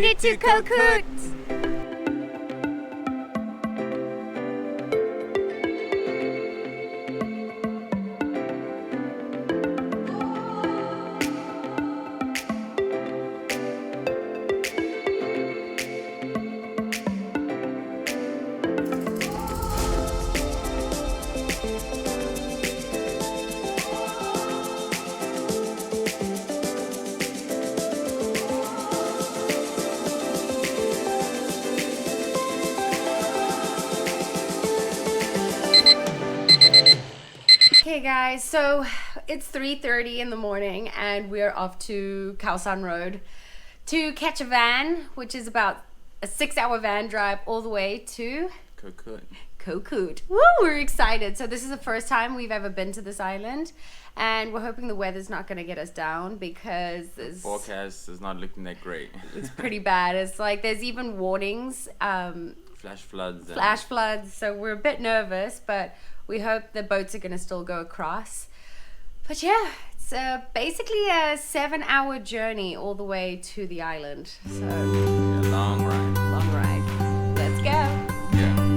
made it to Koh Kood. Okay guys, so it's 3:30 in the morning and we're off to Khao San Road to catch a van, which is about a 6-hour van drive all the way to Koh Kood. Koh Kood. Woo, we're excited. So this is the first time we've ever been to this island and we're hoping the weather's not going to get us down because The forecast is not looking that great. it's pretty bad. It's like there's even warnings, Flash floods. flash floods, so we're a bit nervous, but we hope the boats are going to still go across. But yeah, it's basically a 7-hour journey all the way to the island. So A long ride. long ride. Let's go. Yeah.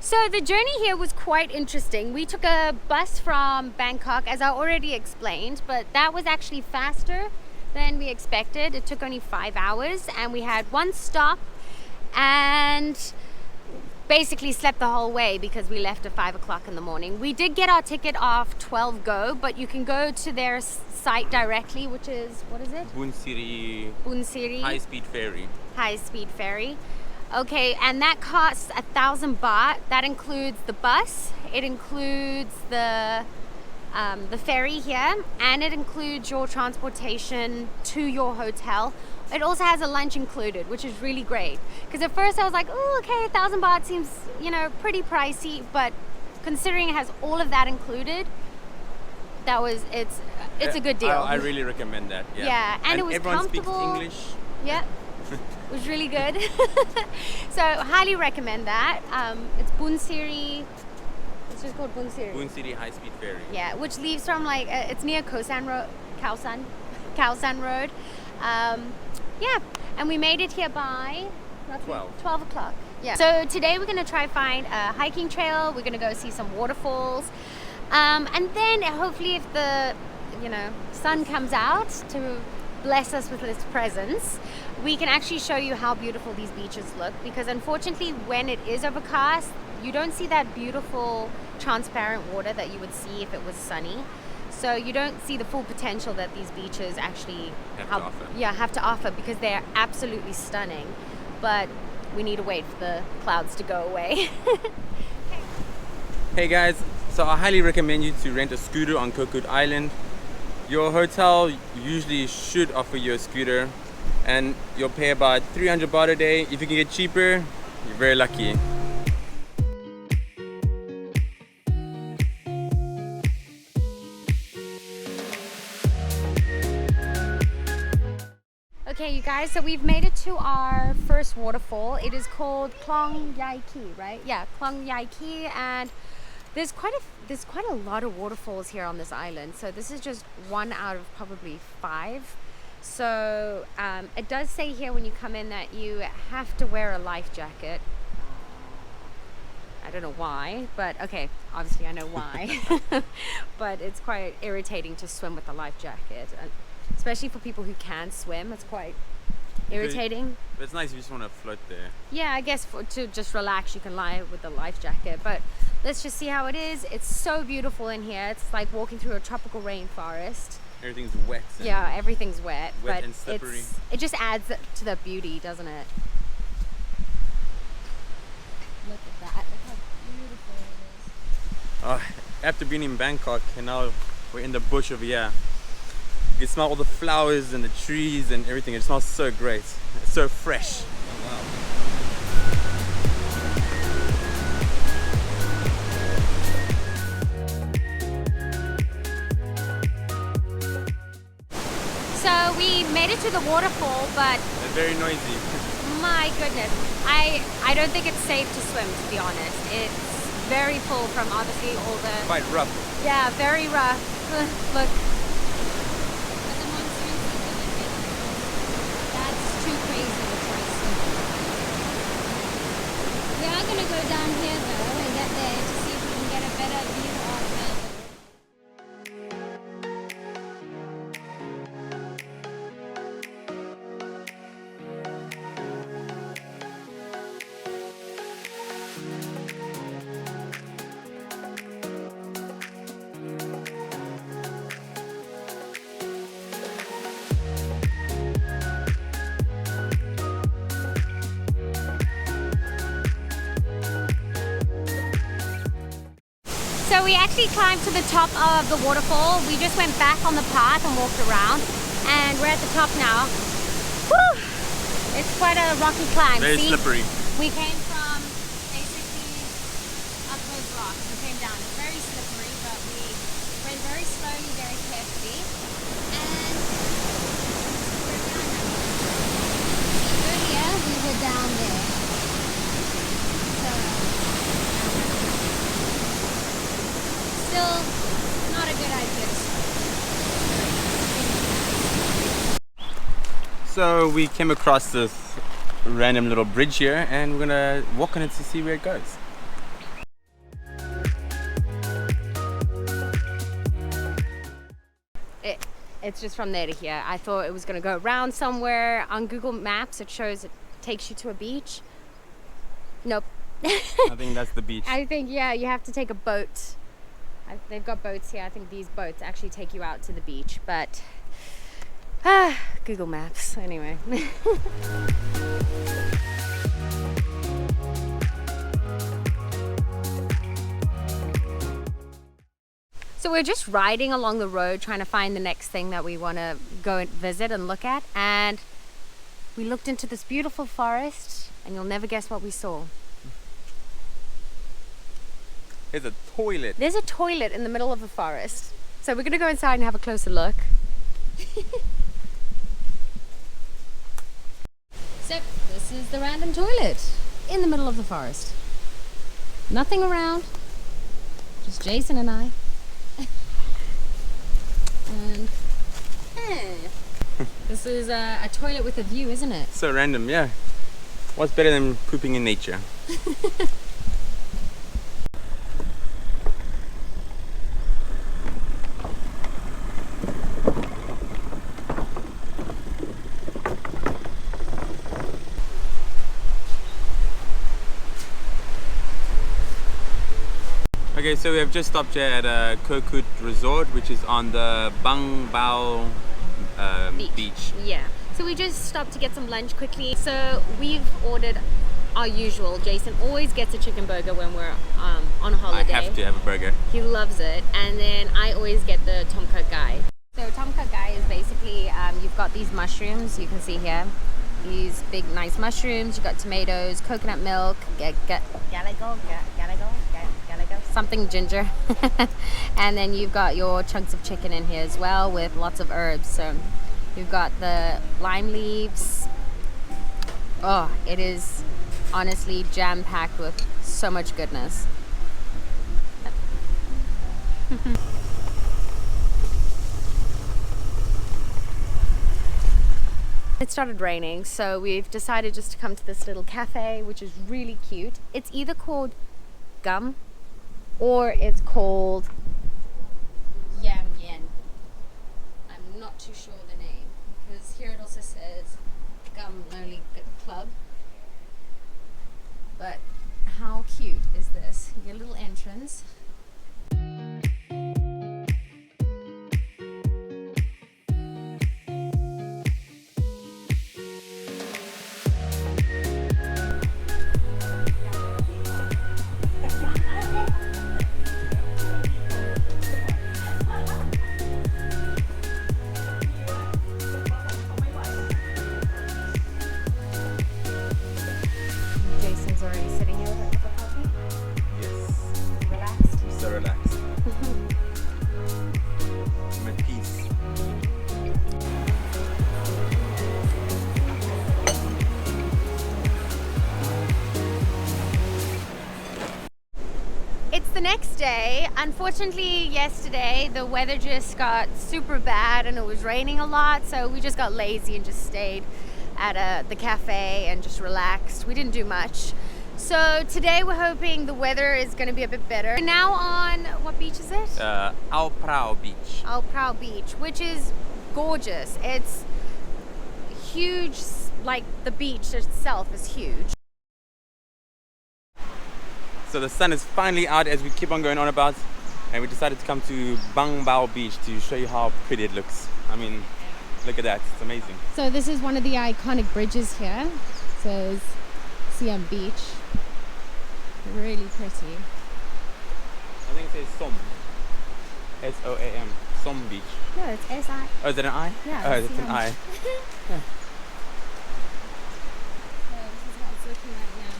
So the journey here was quite interesting. We took a bus from Bangkok, as I already explained, but that was actually faster than we expected. It took only 5 hours and we had one stop and basically slept the whole way because we left at 5 o'clock in the morning. We did get our ticket off 12 Go, but you can go to their site directly, which is, what is it? Bunsiri Bunsiri high-speed ferry. high-speed ferry. Okay, and that costs 1,000 baht. That includes the bus, it includes the ferry here, and it includes your transportation to your hotel. It also has a lunch included, which is really great. Because at first I was like, oh, okay, 1,000 baht seems, you know, pretty pricey, but considering it has all of that included, it's a good deal. I really recommend that. Yeah. Yeah, and it was everyone comfortable. speaks English. Yeah. It was really good. So highly recommend that. It's Bunsiri. It's just called Bunsiri. Bunsiri high-speed ferry. Yeah, which leaves from like it's near Khao San Road. Khao San Road. Yeah, and we made it here by 12 o'clock. Yeah. So today we're gonna try find a hiking trail. We're gonna go see some waterfalls, and then hopefully if the sun comes out to bless us with its presence, we can actually show you how beautiful these beaches look, because unfortunately when it is overcast you don't see that beautiful transparent water that you would see if it was sunny. So you don't see the full potential that these beaches actually have to offer, because they're absolutely stunning, but we need to wait for the clouds to go away. Hey guys, so I highly recommend you to rent a scooter on Koh Kood Island. Your hotel usually should offer you a scooter, and you'll pay about 300 baht a day. If you can get cheaper, you're very lucky. Okay, you guys, so we've made it to our first waterfall. It is called Klong Yai Ki, right? Yeah, Klong Yai Ki, and there's quite a lot of waterfalls here on this island. So this is just one out of probably 5. So it does say here when you come in that you have to wear a life jacket. I don't know why, but okay, obviously I know why. But it's quite irritating to swim with a life jacket, especially for people who can swim. It's quite irritating. But it's nice if you just want to float there. Yeah, I guess to just relax, you can lie with the life jacket. But let's just see how it is. It's so beautiful in here. It's like walking through a tropical rainforest. Everything's wet. Yeah, everything's wet. Wet but and slippery. It just adds to the beauty, doesn't it? Look at that. Look how beautiful it is. After being in Bangkok and now we're in the bush over here, you can smell all the flowers and the trees and everything. It smells so great. It's so fresh. Oh, wow. So we made it to the waterfall, but It's very noisy. my goodness, I don't think it's safe to swim, to be honest. It's very full from obviously all the... Quite rough. Yeah, very rough. Look. That's too crazy to try to swim. We are going to go down here though and get there to see if we can get a better view of Melbourne. So we actually climbed to the top of the waterfall. We just went back on the path and walked around, and we're at the top now. Whew! It's quite a rocky climb. Very See? slippery. We came from basically up those rocks and came down. It's very slippery, but we went very slowly, very carefully, and we're down now. Earlier we were down there. So still not a good idea to swim. So we came across this random little bridge here and we're gonna walk on it to see where it goes. It's just from there to here. I thought it was gonna go around somewhere. On Google Maps it shows it takes you to a beach. Nope. I think that's the beach. I think, yeah, you have to take a boat. They've got boats here. I think these boats actually take you out to the beach, but Google Maps anyway. So we're just riding along the road trying to find the next thing that we want to go and visit and look at, and we looked into this beautiful forest and you'll never guess what we saw. There's a toilet. There's a toilet in the middle of the forest. So we're gonna go inside and have a closer look. So this is the random toilet in the middle of the forest. Nothing around, just Jason and I. And this is a toilet with a view, isn't it? So random, yeah. What's better than pooping in nature? Okay, so we have just stopped here at Koh Kood Resort, which is on the Bao Beach. Yeah. So we just stopped to get some lunch quickly. So we've ordered our usual. Jason always gets a chicken burger when we're on holiday. I have to have a burger. He loves it. And then I always get the tom kha gai. So tom kha gai is basically, you've got these mushrooms you can see here. These big nice mushrooms. You've got tomatoes, coconut milk, something ginger. And then you've got your chunks of chicken in here as well with lots of herbs. So We've got the lime leaves. Oh, it is honestly jam-packed with so much goodness. It started raining, so we've decided just to come to this little cafe, which is really cute. It's either called Gum or it's called Yam Yen. I'm not too sure the name, because here it also says Gum Lonely Club. But how cute is this? You get a little entrance. Jason's already sitting here with a cup of coffee. Yes. Relaxed. So relaxed. I'm at peace. It's the next day. Unfortunately, yesterday the weather just got super bad and it was raining a lot, so we just got lazy and just stayed at the cafe and just relaxed. We didn't do much. So today we're hoping the weather is going to be a bit better. We're now on, what beach is it? Bao Beach. Bao Beach, which is gorgeous. It's huge, like the beach itself is huge. So the sun is finally out as we keep on going on about, and we decided to come to Bao Beach to show you how pretty it looks. I mean, look at that, it's amazing. So this is one of the iconic bridges here. It says Siam Beach. Really pretty. I think it says Som. S-O-A-M. Som Beach. No, it's S-I. Oh, is that an I? Yeah, Oh, it's that's an Siam. I. So this is how it's looking right now.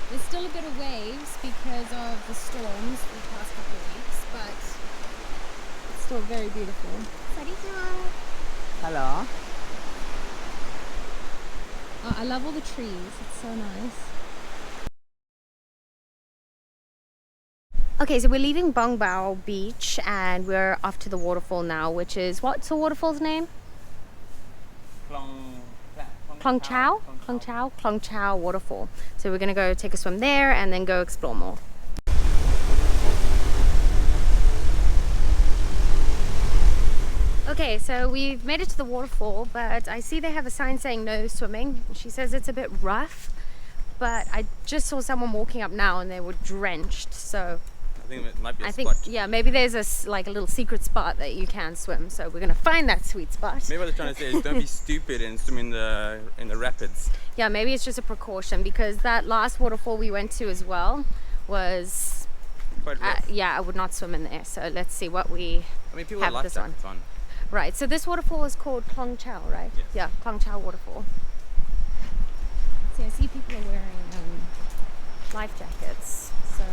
There's still a bit of waves because of the storms the past couple of weeks, but it's still very beautiful. Hello. Oh, I love all the trees. It's so nice. Okay, so we're leaving Bao Beach and we're off to the waterfall now, which is, what's the waterfall's name? Klong Chau Waterfall. So we're gonna go take a swim there and then go explore more. Okay, so we've made it to the waterfall, but I see they have a sign saying no swimming. She says it's a bit rough, but I just saw someone walking up now and they were drenched, so I think it might be a spot. yeah, maybe there's a little secret spot that you can swim, so we're gonna find that sweet spot. Maybe what they're trying to say is don't be stupid and swim in the rapids. Yeah, maybe it's just a precaution, because that last waterfall we went to as well was Quite rough. yeah, I would not swim in there. So let's see what we I mean, people have have this on. jackets on. Right, so this waterfall is called Klong Chau, right? Yes. Yeah, Klong Chau Waterfall. See, I see people are wearing life jackets, so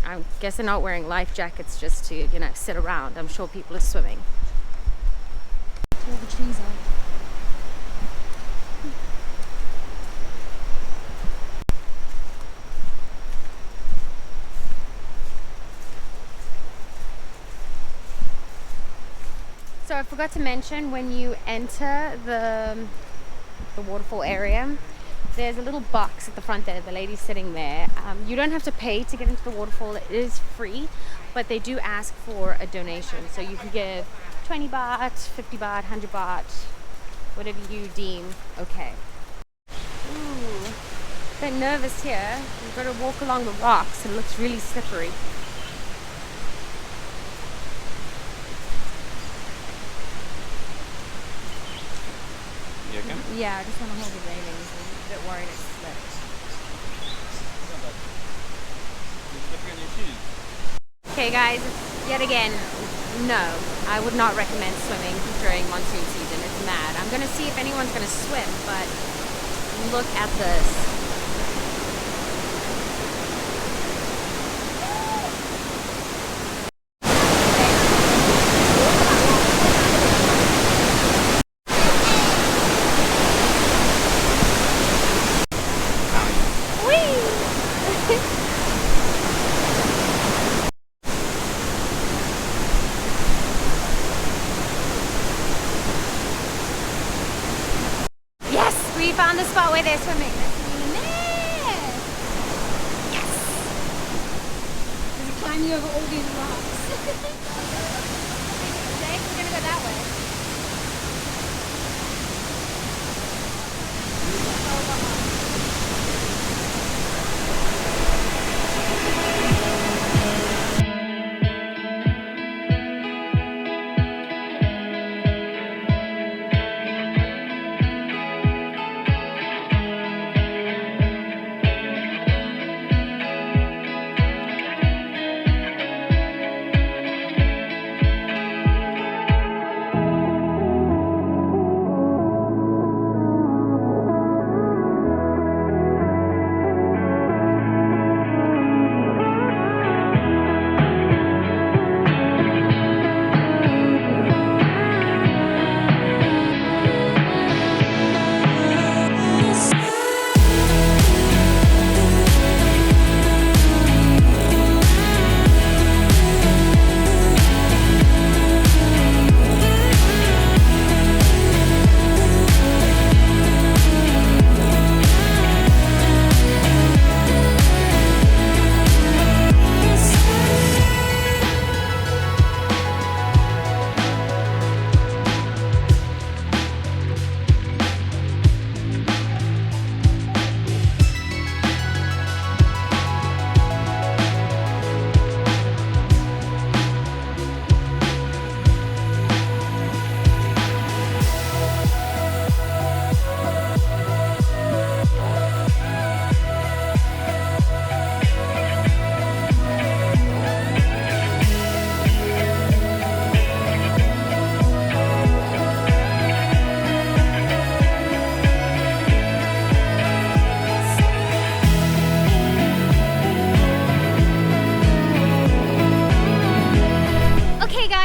I guess they're not wearing life jackets just to, you know, sit around. I'm sure people are swimming. All the trees are. So I forgot to mention, when you enter the waterfall area, there's a little box at the front there. The lady's sitting there. You don't have to pay to get into the waterfall. It is free, but they do ask for a donation. So you can give 20 baht, 50 baht, 100 baht, whatever you deem okay. Ooh, a bit nervous here. You've got to walk along the rocks. It looks really slippery. You okay? Yeah, I just want to hold the railings. I'm a bit worried it's slipped. You're slipping on your shoes. Okay guys, yet again, no, I would not recommend swimming during monsoon season. It's mad. I'm going to see if anyone's going to swim, but look at this. boy there swimming. They're swimming in there. Yes. We're climbing over all these rocks. Today we're gonna go that way.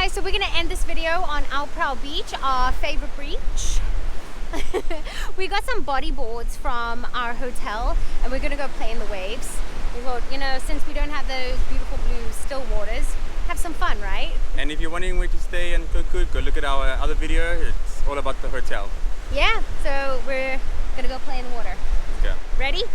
So we're gonna end this video on Bao Beach, our favorite beach. We got some bodyboards from our hotel and we're gonna go play in the waves. We thought, you know, since we don't have those beautiful blue still waters, have some fun, right? And if you're wondering where to stay in Koh Kood, go look at our other video. It's all about the hotel. Yeah, so we're gonna go play in the water. Let's go. Ready?